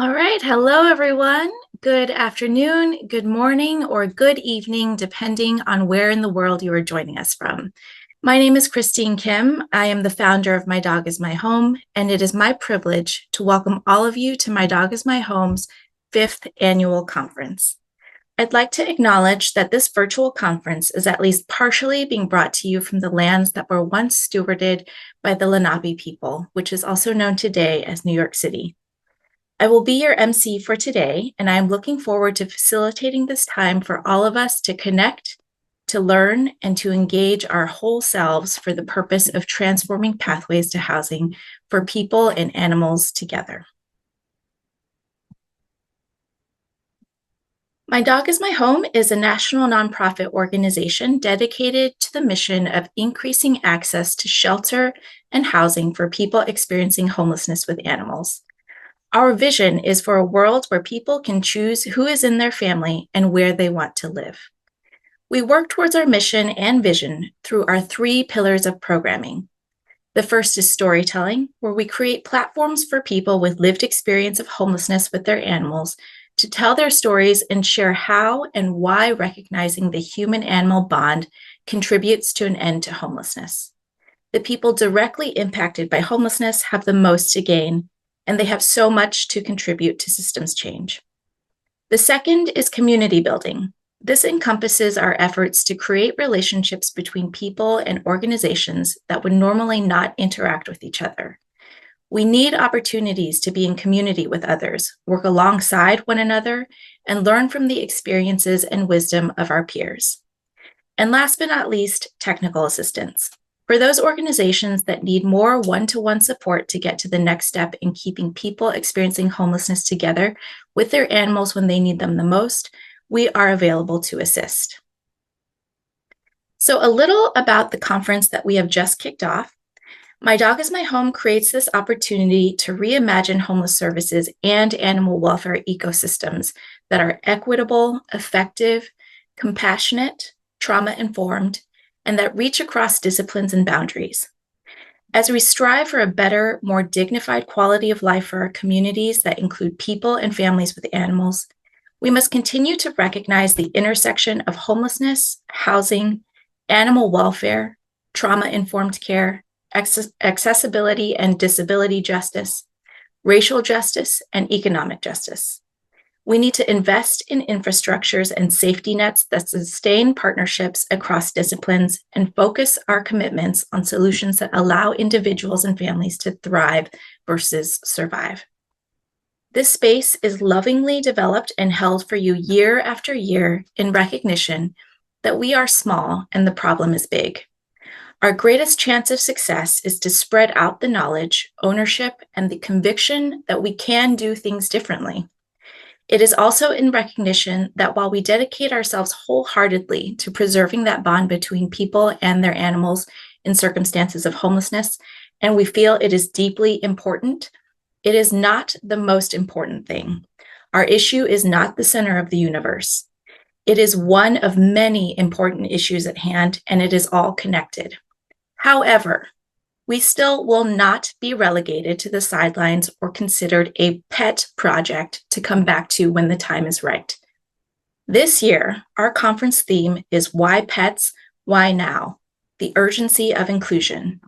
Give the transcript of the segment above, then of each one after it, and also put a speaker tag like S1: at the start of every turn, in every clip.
S1: All right. Hello, everyone. Good afternoon, good morning, or good evening, depending on where in the world you are joining us from. My name is Christine Kim. I am the founder of My Dog is My Home, and it is my privilege to welcome all of you to My Dog is My Home's 5th annual conference. I'd like to acknowledge that this virtual conference is at least partially being brought to you from the lands that were once stewarded by the Lenape people, which is also known today as New York City. I will be your MC for today, and I am looking forward to facilitating this time for all of us to connect, to learn, and to engage our whole selves for the purpose of transforming pathways to housing for people and animals together. My Dog is My Home is a national nonprofit organization dedicated to the mission of increasing access to shelter and housing for people experiencing homelessness with animals. Our vision is for a world where people can choose who is in their family and where they want to live. We work towards our mission and vision through our 3 pillars of programming. The first is storytelling, where we create platforms for people with lived experience of homelessness with their animals to tell their stories and share how and why recognizing the human-animal bond contributes to an end to homelessness. The people directly impacted by homelessness have the most to gain, and they have so much to contribute to systems change. The second is community building. This encompasses our efforts to create relationships between people and organizations that would normally not interact with each other. We need opportunities to be in community with others, work alongside one another, and learn from the experiences and wisdom of our peers. And last but not least, technical assistance. For those organizations that need more one-to-one support to get to the next step in keeping people experiencing homelessness together with their animals when they need them the most, we are available to assist. So a little about the conference that we have just kicked off. My Dog is My Home creates this opportunity to reimagine homeless services and animal welfare ecosystems that are equitable, effective, compassionate, trauma-informed, and that reach across disciplines and boundaries. As we strive for a better, more dignified quality of life for our communities that include people and families with animals, we must continue to recognize the intersection of homelessness, housing, animal welfare, trauma-informed care, accessibility and disability justice, racial justice, and economic justice. We need to invest in infrastructures and safety nets that sustain partnerships across disciplines and focus our commitments on solutions that allow individuals and families to thrive versus survive. This space is lovingly developed and held for you year after year in recognition that we are small and the problem is big. Our greatest chance of success is to spread out the knowledge, ownership, and the conviction that we can do things differently. It is also in recognition that while we dedicate ourselves wholeheartedly to preserving that bond between people and their animals in circumstances of homelessness, and we feel it is deeply important, it is not the most important thing. Our issue is not the center of the universe. It is one of many important issues at hand, and it is all connected. However, we still will not be relegated to the sidelines or considered a pet project to come back to when the time is right. This year, our conference theme is Why Pets, Why Now? The Urgency of Inclusion.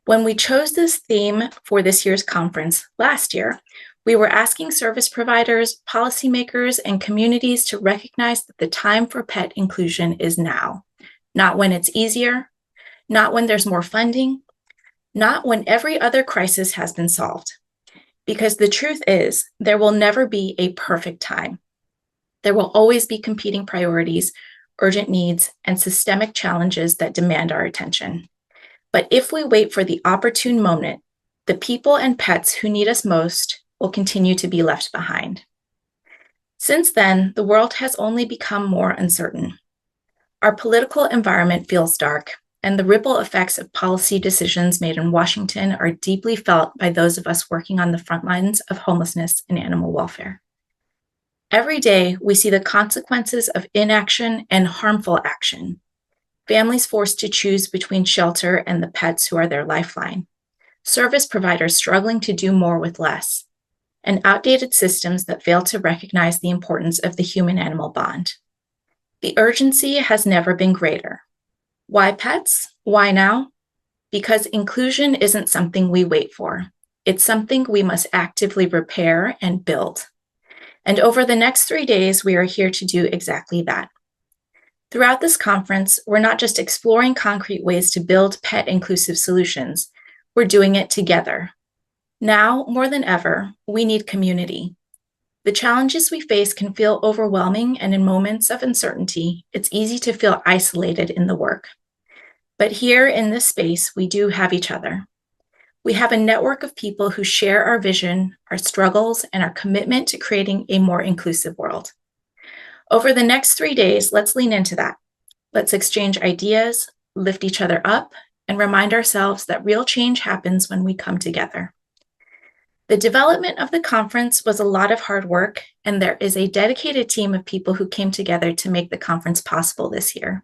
S1: When we chose this theme for this year's conference last year, we were asking service providers, policymakers, and communities to recognize that the time for pet inclusion is now, not when it's easier, not when there's more funding, not when every other crisis has been solved. Because the truth is, there will never be a perfect time. There will always be competing priorities, urgent needs, and systemic challenges that demand our attention. But if we wait for the opportune moment, the people and pets who need us most will continue to be left behind. Since then, the world has only become more uncertain. Our political environment feels dark, and the ripple effects of policy decisions made in Washington are deeply felt by those of us working on the front lines of homelessness and animal welfare. Every day, we see the consequences of inaction and harmful action. Families forced to choose between shelter and the pets who are their lifeline. Service providers struggling to do more with less. and outdated systems that fail to recognize the importance of the human-animal bond. The urgency has never been greater. Why pets? Why now? Because inclusion isn't something we wait for. It's something we must actively repair and build. And over the next 3 days, we are here to do exactly that. Throughout this conference, we're not just exploring concrete ways to build pet-inclusive solutions, we're doing it together. Now, more than ever, we need community. The challenges we face can feel overwhelming, and in moments of uncertainty, it's easy to feel isolated in the work. But here in this space, we do have each other. We have a network of people who share our vision, our struggles, and our commitment to creating a more inclusive world. Over the next 3 days, let's lean into that. Let's exchange ideas, lift each other up, and remind ourselves that real change happens when we come together. The development of the conference was a lot of hard work, and there is a dedicated team of people who came together to make the conference possible this year.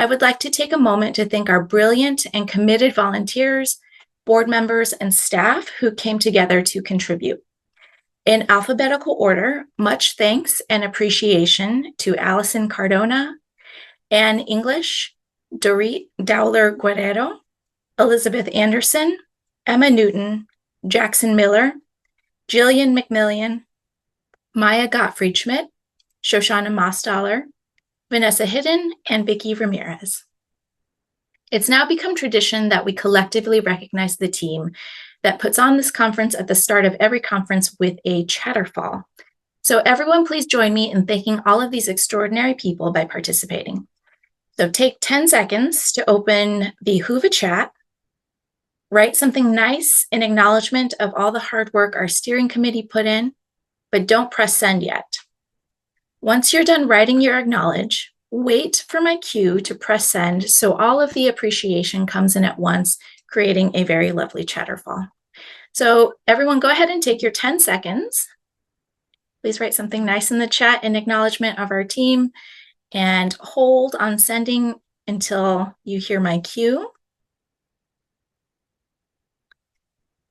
S1: I would like to take a moment to thank our brilliant and committed volunteers, board members, and staff who came together to contribute. In alphabetical order, much thanks and appreciation to Allison Cardona, Anne English, Dorit Dowler Guerrero, Elizabeth Anderson, Emma Newton, Jackson Miller, Jillian McMillian, Maya Gottfried Schmidt, Shoshana Mostaller, Vanessa Hidden, and Vicki Ramirez. It's now become tradition that we collectively recognize the team that puts on this conference at the start of every conference with a chatterfall. So everyone please join me in thanking all of these extraordinary people by participating. So take 10 seconds to open the Whova chat, write something nice in acknowledgement of all the hard work our steering committee put in, but don't press send yet. Once you're done writing your acknowledge, wait for my cue to press send so all of the appreciation comes in at once, creating a very lovely chatterfall. So everyone go ahead and take your 10 seconds. Please write something nice in the chat in acknowledgement of our team and hold on sending until you hear my cue.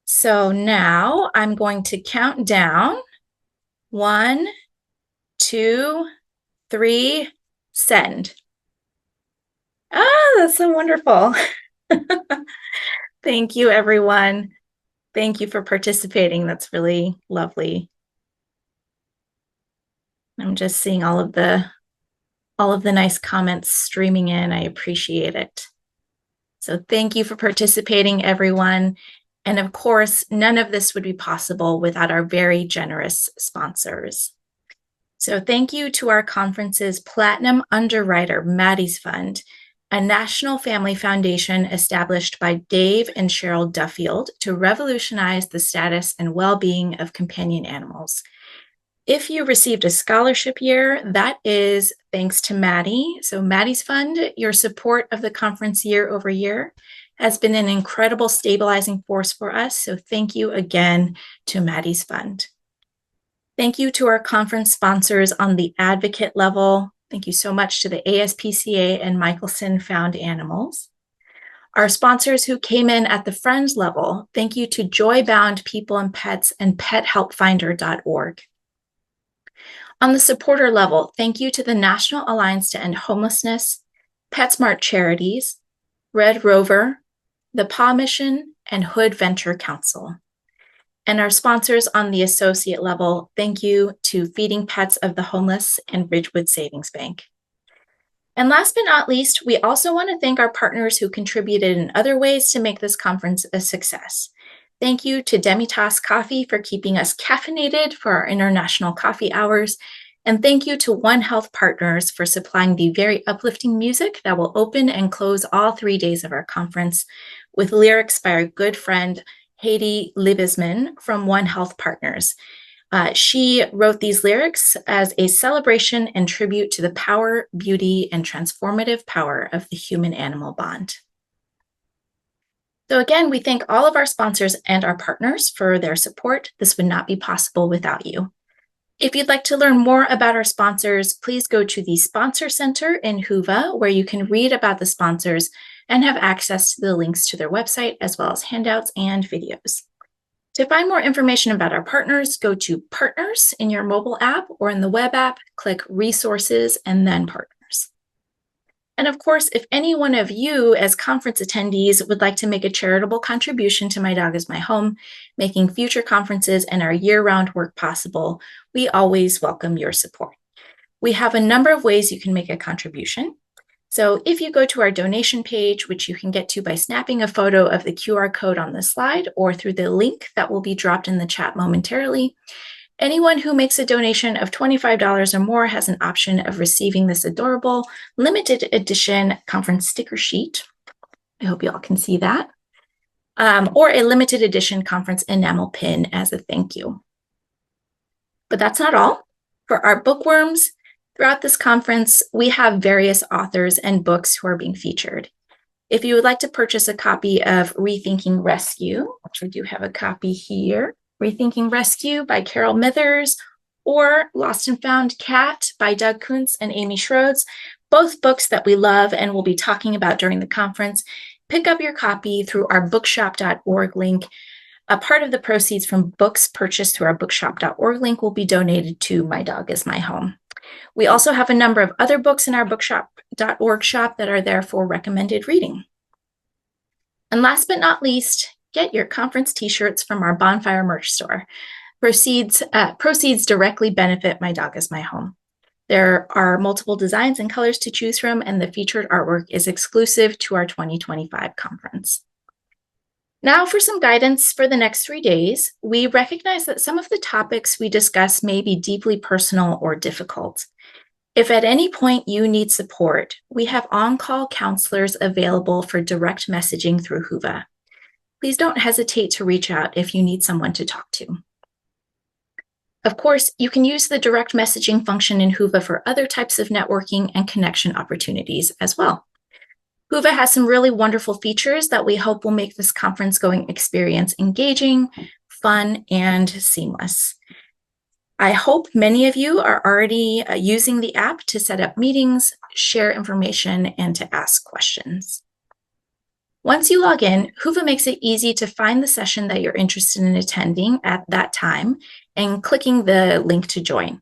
S1: So now I'm going to count down 1, 2, 3, send. Ah, that's so wonderful. Thank you, everyone. Thank you for participating. That's really lovely. I'm just seeing all of the nice comments streaming in. I appreciate it. So thank you for participating, everyone. And of course, none of this would be possible without our very generous sponsors. So thank you to our conference's Platinum Underwriter, Maddie's Fund, a national family foundation established by Dave and Cheryl Duffield to revolutionize the status and well-being of companion animals. If you received a scholarship year, that is thanks to Maddie. So Maddie's Fund, your support of the conference year over year has been an incredible stabilizing force for us. So thank you again to Maddie's Fund. Thank you to our conference sponsors on the advocate level. Thank you so much to the ASPCA and Michelson Found Animals. Our sponsors who came in at the Friends level, thank you to Joy-Bound People and Pets and PetHelpFinder.org. On the supporter level, thank you to the National Alliance to End Homelessness, PetSmart Charities, Red Rover, the Paw Mission, and Hood Venture Council. And our sponsors on the associate level, thank you to Feeding Pets of the Homeless and Ridgewood Savings Bank. And last but not least, we also want to thank our partners who contributed in other ways to make this conference a success. Thank you to Demitas Coffee for keeping us caffeinated for our international coffee hours. And thank you to One Health Partners for supplying the very uplifting music that will open and close all 3 days of our conference with lyrics by our good friend, Haiti Libesman from One Health Partners. She wrote these lyrics as a celebration and tribute to the power, beauty, and transformative power of the human-animal bond. So again, we thank all of our sponsors and our partners for their support. This would not be possible without you. If you'd like to learn more about our sponsors, please go to the Sponsor Center in Whova, where you can read about the sponsors and have access to the links to their website, as well as handouts and videos. To find more information about our partners, go to Partners in your mobile app or in the web app, click Resources and then Partners. And of course, if any one of you as conference attendees would like to make a charitable contribution to My Dog is My Home, making future conferences and our year-round work possible, we always welcome your support. We have a number of ways you can make a contribution. So if you go to our donation page, which you can get to by snapping a photo of the QR code on the slide or through the link that will be dropped in the chat momentarily, anyone who makes a donation of $25 or more has an option of receiving this adorable limited edition conference sticker sheet. I hope you all can see that. Or a limited edition conference enamel pin as a thank you. But that's not all. For our bookworms, throughout this conference, we have various authors and books who are being featured. If you would like to purchase a copy of Rethinking Rescue, which I do have a copy here, Rethinking Rescue by Carol Mithers, or Lost and Found Cat by Doug Kuntz and Amy Schroeds, both books that we love and will be talking about during the conference, pick up your copy through our bookshop.org link. A part of the proceeds from books purchased through our bookshop.org link will be donated to My Dog is My Home. We also have a number of other books in our bookshop.org shop that are there for recommended reading. And last but not least, get your conference t-shirts from our Bonfire merch store. Proceeds directly benefit My Dog is My Home. There are multiple designs and colors to choose from, and the featured artwork is exclusive to our 2025 conference. Now for some guidance for the next 3 days. We recognize that some of the topics we discuss may be deeply personal or difficult. If at any point you need support, we have on-call counselors available for direct messaging through Whova. Please don't hesitate to reach out if you need someone to talk to. Of course, you can use the direct messaging function in Whova for other types of networking and connection opportunities as well. Whova has some really wonderful features that we hope will make this conference-going experience engaging, fun, and seamless. I hope many of you are already using the app to set up meetings, share information, and to ask questions. Once you log in, Whova makes it easy to find the session that you're interested in attending at that time and clicking the link to join.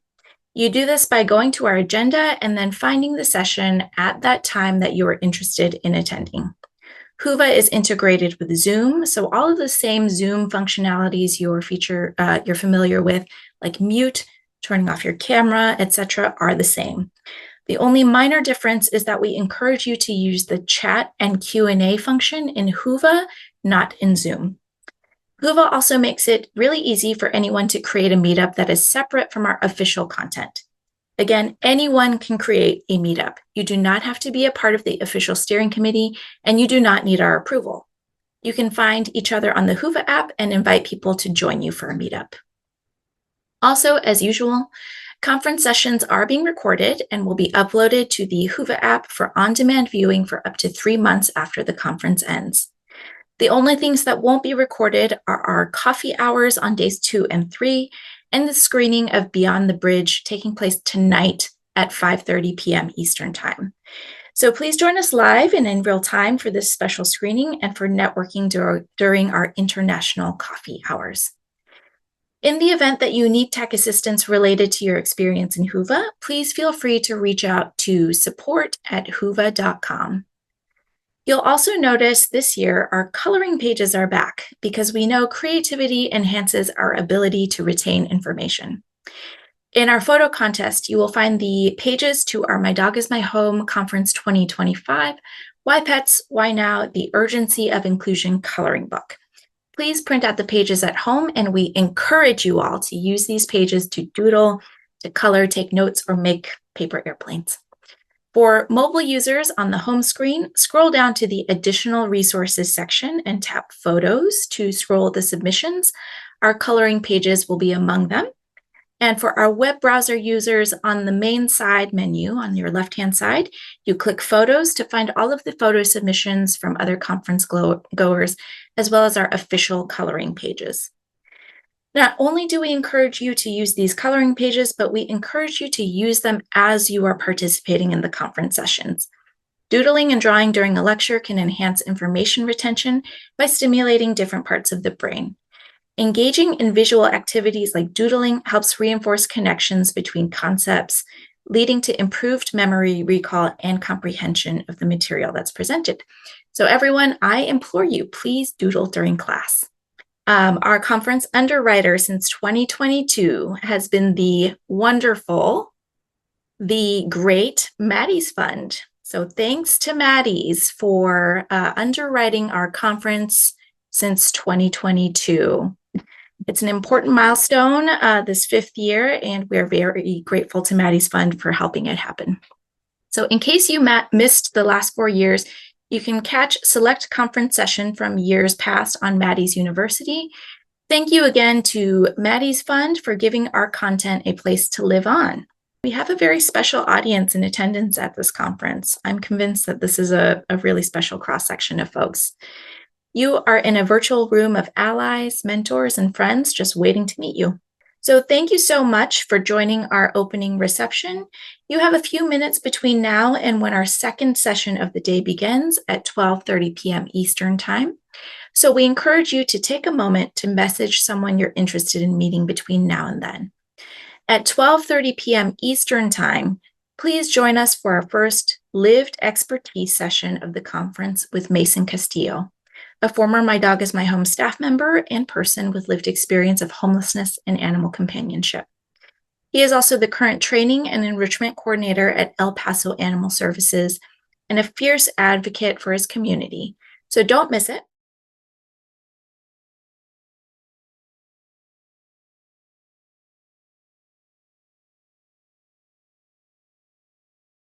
S1: You do this by going to our agenda and then finding the session at that time that you are interested in attending. Whova is integrated with Zoom, so all of the same Zoom functionalities you're familiar with, like mute, turning off your camera, etc., are the same. The only minor difference is that we encourage you to use the chat and Q&A function in Whova, not in Zoom. Whova also makes it really easy for anyone to create a meetup that is separate from our official content. Again, anyone can create a meetup. You do not have to be a part of the official steering committee, and you do not need our approval. You can find each other on the Whova app and invite people to join you for a meetup. Also, as usual, conference sessions are being recorded and will be uploaded to the Whova app for on-demand viewing for up to 3 months after the conference ends. The only things that won't be recorded are our coffee hours on days 2 and 3, and the screening of Beyond the Bridge taking place tonight at 5:30 p.m. Eastern Time. So please join us live and in real time for this special screening and for networking during our international coffee hours. In the event that you need tech assistance related to your experience in Whova, please feel free to reach out to support@whova.com. You'll also notice this year our coloring pages are back because we know creativity enhances our ability to retain information. In our photo contest, you will find the pages to our My Dog is My Home Conference 2025, Why Pets, Why Now, The Urgency of Inclusion coloring book. Please print out the pages at home, and we encourage you all to use these pages to doodle, to color, take notes, or make paper airplanes. For mobile users on the home screen, scroll down to the Additional Resources section and tap Photos to scroll the submissions. Our coloring pages will be among them. And for our web browser users, on the main side menu on your left-hand side, you click Photos to find all of the photo submissions from other conference goers, as well as our official coloring pages. Not only do we encourage you to use these coloring pages, but we encourage you to use them as you are participating in the conference sessions. Doodling and drawing during a lecture can enhance information retention by stimulating different parts of the brain. Engaging in visual activities like doodling helps reinforce connections between concepts, leading to improved memory, recall, and comprehension of the material that's presented. So everyone, I implore you, please doodle during class. Our conference underwriter since 2022 has been the wonderful, the great Maddie's Fund. So thanks to Maddie's for underwriting our conference since 2022. It's an important milestone this 5th year, and we're very grateful to Maddie's Fund for helping it happen. So in case you missed the last 4 years, you can catch select conference session from years past on Maddie's University. Thank you again to Maddie's Fund for giving our content a place to live on. We have a very special audience in attendance at this conference. I'm convinced that this is a really special cross-section of folks. You are in a virtual room of allies, mentors, and friends just waiting to meet you. So thank you so much for joining our opening reception. You have a few minutes between now and when our second session of the day begins at 12:30 p.m. Eastern Time. So we encourage you to take a moment to message someone you're interested in meeting between now and then. At 12:30 p.m. Eastern Time, please join us for our first lived expertise session of the conference with Mason Castillo, a former My Dog is My Home staff member and person with lived experience of homelessness and animal companionship. He is also the current training and enrichment coordinator at El Paso Animal Services and a fierce advocate for his community. So don't miss it.